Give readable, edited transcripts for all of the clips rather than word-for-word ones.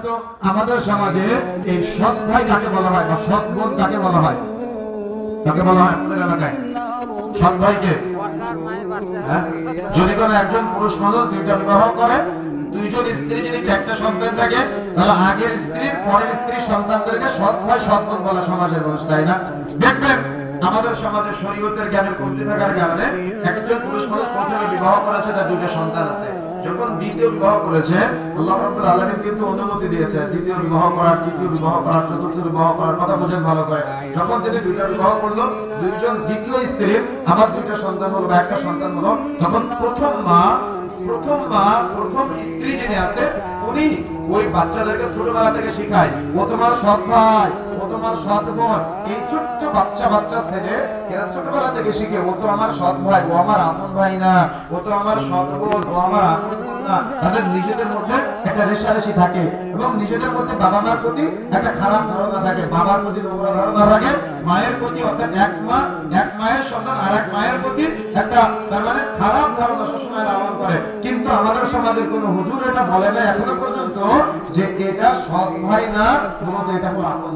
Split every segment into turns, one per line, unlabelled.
তো আমাদের সমাজে এই সৎ ভাই কাকে বলা হয় বা সৎ বোন কাকে বলা হয়? কাকে বলা হয় আমাদের এলাকায়? সৎ ভাইকে। যদি কোনো একজন পুরুষ মানুষ দুইটা বিবাহ করে, দুইজন স্ত্রী যদি চারটা সন্তান থাকে, তাহলে আগের স্ত্রীর পরের স্ত্রীর সন্তানদেরকে সৎ ভাই সৎ বোন বলা সমাজের মানুষ, তাই না? দেখবেন আমাদের সমাজে শরীয়তের জ্ঞানের কমতি থাকার কারণে একজন পুরুষ মানুষ প্রথমে বিবাহ করেছে, তার দুইটা সন্তান আছে। যখন দ্বিতীয় বিবাহ করেছে, আল্লাহ রাব্বুল আলামিন কিন্তু অনুমতি দিয়েছে দ্বিতীয় বিবাহ করার, তৃতীয় বিবাহ করার, চতুর্থ বিবাহ করার। কথা বুঝেন ভালো করে। যখন তিনি দুইটা বিবাহ করলো, দুইজন দ্বিতীয় স্ত্রীর আবার দুইটা সন্তান হলো বা একটা সন্তান হলো, তখন প্রথম স্ত্রী যিনি আছে উনি ওই বাচ্চাদেরকে ছোটবেলা থেকে শেখায়, ও তোমার সৎ ভাই, ও তোমার সৎ বোন। এই ছোট্ট বাচ্চা ছেলে এরা ছোটবেলা থেকে শিখে, ও তো আমার সৎ ভাই, ও আমার আপন ভাই না, ও তো আমার সৎ বোন, ও আমার আপন বোন না। তাদের নিজেদের মধ্যে একটা রেষারেষি থাকে এবং নিজেদের মধ্যে বাবা মার প্রতি একটা খারাপ ধারণা থাকে। বাবার প্রতি নোংরা ধারণা থাকে, মায়ের প্রতি, অর্থাৎ এক মায়ের সন্তান আর এক মায়ের প্রতি একটা তার মানে খারাপ ধারণা সবসময় লালন করে। কিন্তু আমাদের সমাজের কোন হুজুর এটা বলে না এখনো পর্যন্ত যে এটা সৎ ভাই না, শুধু এটা হলো আপন।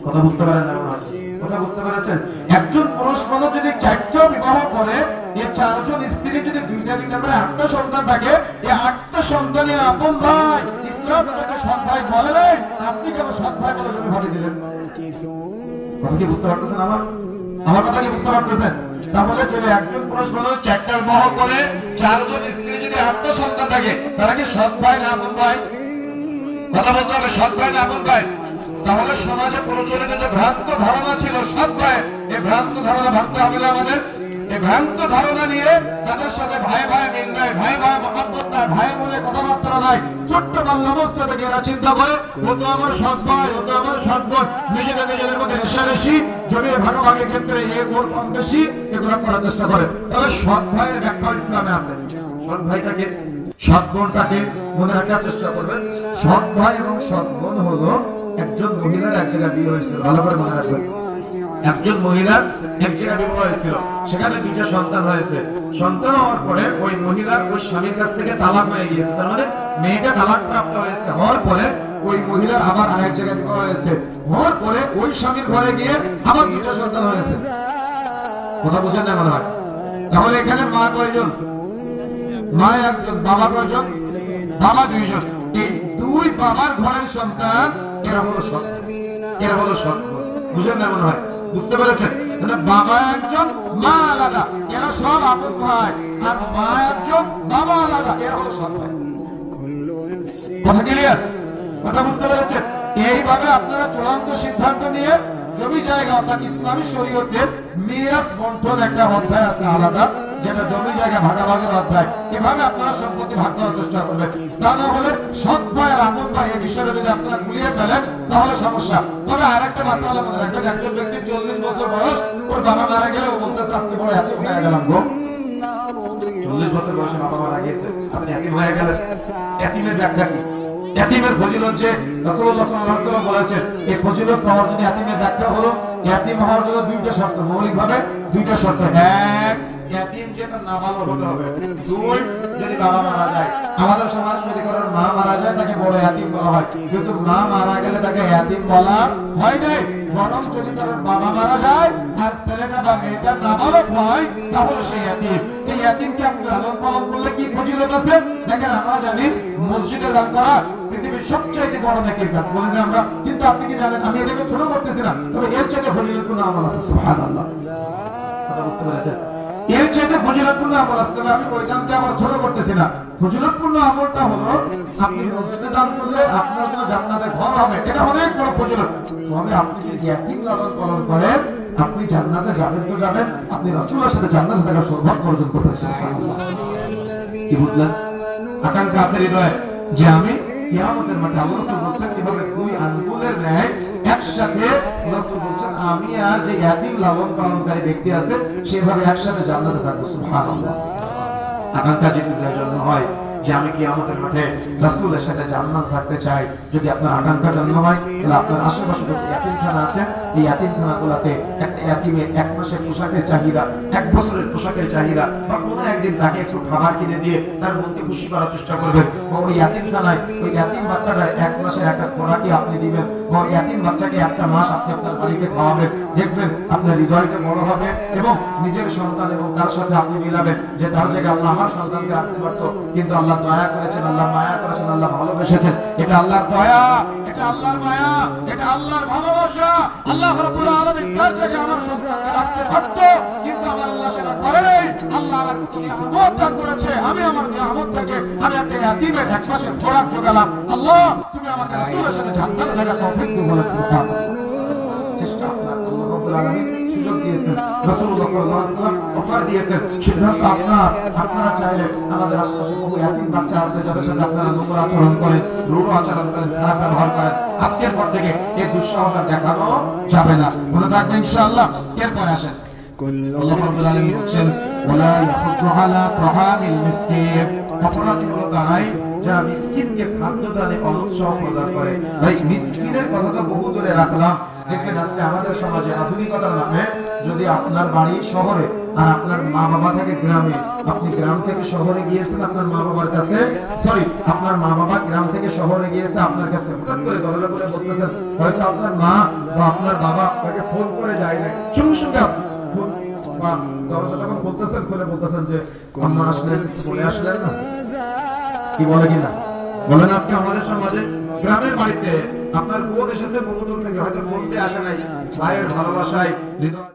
কথা বুঝতে পারেন না? কথা বুঝতে পেরেছেন? একজন পুরুষ মানুষ যদি চারটা বিবাহ করে, এই চারজন স্ত্রী যদি দুইটা করে আটটা সন্তান থাকে, এই আটটা সন্তানের আপন ভাই, ইসলাম তাকে সৎ ভাই বলে নাই। আপনি কেন সৎ ভাই বলে তুমি ভাবি দিলেন? কথা কি বুঝতে পারতেছেন? আমার কথা কি বুঝতে পারতেছেন? তাহলে যদি একজন পুরুষ মানুষ চারটা বিবাহ করে, চারজন স্ত্রী যদি আটটা সন্তান থাকে, তারা কি সৎ ভাই না আপন ভাই? কথা বলতে হবে, সৎ ভাই না আপন ভাই? তাহলে সমাজে প্রচলিত যে ভ্রান্ত ধারণা ছিল সৎ ভাই, এই ভ্রান্ত ধারণা ভাবতে হবে না আমাদের। এই ভ্রান্ত ধারণা নিয়ে তাদের সাথে ভাই মিল নাই, ভাই মহব্বত নাই, ভাই বলে কথাবার্তা নাই। ছোট্ট বাল্যাবস্থা থেকে এরা চিন্তা করে, ও তো আমার সৎ ভাই, ও তো আমার সৎ বোন। নিজেদের মধ্যে রেষারেষি, জমি ভাগাভাগির ক্ষেত্রে ওর কম বেশি এগুলো করার চেষ্টা করে। তবে সৎ ভাইয়ের ব্যাখ্যা ইসলামে আছে। সৎ ভাইটাকে, সৎ বোনটাকে মনে রাখার চেষ্টা করবেন। সৎ ভাই এবং সৎ বোন হলো একজন মহিলার এক জায়গায় বিয়ে হয়েছিল, ভালো করে মনে রাখবেন। একজন মহিলার এক জায়গায় বিবাহ হয়েছিল, সেখানে দুইটা সন্তান হয়েছে। সন্তান হওয়ার পরে ওই মহিলার ওই স্বামীর কাছ থেকে তালাক হয়ে গিয়েছে, তার মানে মেয়েটা তালাক প্রাপ্ত হয়েছে। হওয়ার পরে ওই মহিলার আবার আরেক জায়গায় বিবাহ হয়েছে। হওয়ার পরে ওই স্বামীর ঘরে গিয়ে আবার দুইটা সন্তান হয়েছে। কথা বুঝেন না মনে হয়? তাহলে এখানে মা কয়জন? মা একজন, বাবা কয়জন? বাবা দুইজন। এই দুই বাবার ঘরের সন্তান এরা হলো সৎ, এরা হলো সৎ। বুঝেন না মনে হয়? বুঝতে পেরেছেন? বাবা একজন, মা আলাদা, এরা সব আপন ভাই। আর মা একজন, বাবা আলাদা, এরা হলো সৎ ভাই। কথা ক্লিয়ার? কথা বুঝতে পেরেছেন? এইভাবে আপনারা চূড়ান্ত সিদ্ধান্ত নিয়ে জমি জায়গা, অর্থাৎ ইসলামী শরীয়তের মিরাস বন্টন একটা অধ্যায় আছে আলাদা, যেটা জমি জায়গা ভাগাভাগের অধ্যায়। এভাবে আপনারা সম্পত্তি ভাগ করার চেষ্টা করবেন। তা না হলে সৎ ভাই আর আপন ভাই এই বিষয়টা যদি আপনারা গুলিয়ে ফেলেন তাহলে সমস্যা। তবে আরেকটা মাসালা মনে রাখবেন, একজন ব্যক্তি 40 বছর বয়স, ওর বাবা মারা গেলে ও বলতেছে আজকে বড় এতিম হয়ে গেলাম গো। 40 বছর বয়সে বাবা মারা গেছে, আপনি এতিম হয়ে গেলেন। এতিমের ব্যাখ্যা কি? এতিমের ফজিলত যে রাসূলুল্লাহ সাল্লাল্লাহু আলাইহি ওয়াসাল্লাম বলেছেন, এই ফজিলত পাওয়ার জন্য এতিমের ব্যাখ্যা হলো, এতিম হওয়ার জন্য দুইটা শর্ত, মৌলিকভাবে দুইটা শর্ত। এক, এতিম যেটা নাবালক হতে হবে। দুই, যদি বাবা মারা যায়। আমাদের সমাজ যদি কারোর মা মারা যায় তাকে বড় এতিম বলা হয়, কিন্তু মা মারা গেলে তাকে এতিম বলা হয় নাই। বরং যদি কারোর বাবা মারা যায় আর ছেলেটা বা মেয়েটা নাবালক হয় তাহলে সেই এতিম। এই এতিমকে আপনি লালন পালন করলে কি ফজিলত আছে? দেখেন, আমরা জানি মসজিদে দান করা পৃথিবীর সবচেয়ে বড় নেকির কাজ, বলেন আমরা। কিন্তু আপনি কি জানেন, আমি এটাকে ছোট করতেছি না, তবে এর চাইতে ফজিলতপূর্ণ আমল আছে। সুবহানাল্লাহ। কথা বুঝতে পেরেছেন? এর চাইতে ফজিলতপূর্ণ আমল আছে, তবে আমি ওইখানকে আবার ছোট করতেছি না। ফজিলতপূর্ণ আমলটা হলো আপনি মসজিদে দান করলে আপনার জন্য জান্নাতে ঘর হবে, এটা অনেক বড় ফজিলত। তবে আপনি যদি এতিম লালন পালন করেন, আপনি জান্নাতে যাবেন তো যাবেন, আপনি রাসূলের সাথে জান্নাতে থাকার সৌভাগ্য অর্জন করতেছেন। সুবহানাল্লাহ। কি বুঝলেন? আকাঙ্ক্ষা আছে হৃদয়ে যে আমি কিয়ামতের মাঠে আল্লাহ রাসূল বলেছেন কিভাবে দুই আঙ্গুলের ন্যায় একসাথে, রাসূল বলেছেন আমি আর যে ইয়াতিম লালন পালনকারী ব্যক্তি আছে সেভাবে একসাথে জান্নাতে থাকবো। সুবহানাল্লাহ। আকাঙ্ক্ষা যদি জন্য হয় যে আমি কিয়ামতের মাঠে রাসূলের সাথে জান্নাত থাকতে চাই। যদি আপনার আকাঙ্ক্ষা জন্ম হয় তাহলে আপনার আশেপাশে যত ইয়াতিমখানা আছে এই ইয়াতিমখানাগুলোতে একটা ইয়াতিমের 1 মাসের পোশাকের চাহিদা, 1 বছরের পোশাকের চাহিদা বা কোনো একদিন তাকে একটু খাবার কিনে দিয়ে তার মনকে খুশি করার চেষ্টা করবেন। ওই ইয়াতিমখানায় ওই ইয়াতিম বাচ্চাটা 1 মাসের একটা খোরাকই আপনি দিবেন, বা ইয়াতিম বাচ্চাকে 1টা মাস আপনি আপনার বাড়িতে খাওয়াবেন। দেখবেন আপনার হৃদয়টা বড় হবে এবং নিজের সন্তান এবং তার সাথে আপনি মিলাবেন যে তার জায়গায় আল্লাহ আমার সন্তানকে রাখতে পারতো, কিন্তু আল্লাহ দয়া করেছেন, আল্লাহ মায়া করেছেন, আল্লাহ ভালোবেসেছেন। এটা আল্লাহর দয়া, এটা আল্লাহর মায়া, এটা আল্লাহর ভালোবাসা। আল্লাহ রাব্বুল আলামিন তার জায়গায় আমার সন্তানকে রাখতে পারতো, কিন্তু আমার আল্লাহ সেটা করেনি। আল্লাহ আমার নিয়ামত দান করেছে, আমি আমার নিয়ামত থেকে আমি একটা ইয়াতিমের 1 মাসের খোরাক জোগালাম। আল্লাহ তুমি আমাকে রাসূলের সাথে জান্নাতে থাকার তৌফিক দাও বলে সুবহানাল্লাহ। চেষ্টা আপনার, আল্লাহ রাব্বুল আলামিন সুযোগ দিয়েছেন, রাসূলুল্লাহ সাল্লাল্লাহু আলাইহি ওয়াসাল্লাম অফার দিয়েছেন। সিদ্ধান্ত আপনার। আপনারা চাইলে আমাদের আশেপাশে বহু ইয়াতিম বাচ্চা আছে যাদের সাথে আপনারা নোংরা আচরণ করেন, রূঢ় আচরণ করেন, খারাপ ব্যবহার করেন। আজকের পর থেকে এই দুঃসাহসটা দেখানো যাবে না, মনে রাখবেন ইনশাআল্লাহ। এরপরে আসেন আল্লাহ রাব্বুল আলামিন বলেন ওয়ালা ইয়াহুদ্দু আলা তাআমিল মিসকিন। অপরাধী হলো তারাই যারা মিসকিনকে খাদ্য দানে অনুৎসাহ প্রদান করে। ভাই মিসকিনের কথা তো বহু দূরে রাখলাম। দেখবেন আজকে আমাদের সমাজে আধুনিকতার নামে যদি আপনার বাড়ি শহরে আর আপনার মা বাবা থাকে গ্রামে, আপনি গ্রাম থেকে শহরে গিয়েছেন আপনার মা বাবার কাছে, সরি আপনার মা বাবা গ্রাম থেকে শহরে গিয়েছে আপনার কাছে, হঠাৎ করে দরজা করে বলতেছেন, হয়তো আপনার মা বা আপনার বাবা আপনাকে ফোন করে যায় না, সঙ্গে সঙ্গে ফোন বা দরজা যখন বলতেছেন খুলে বলতেছেন যে আম্মা আসলেন, বলে আসলেন না, কি বলে কিনা বলেন। আজকে আমাদের সমাজে গ্রামের বাড়িতে আপনার বোন এসেছে বহু দূর থেকে, হয়তো ফোন দিয়ে আসে নাই, ভাইয়ের ভালোবাসায় হৃদয়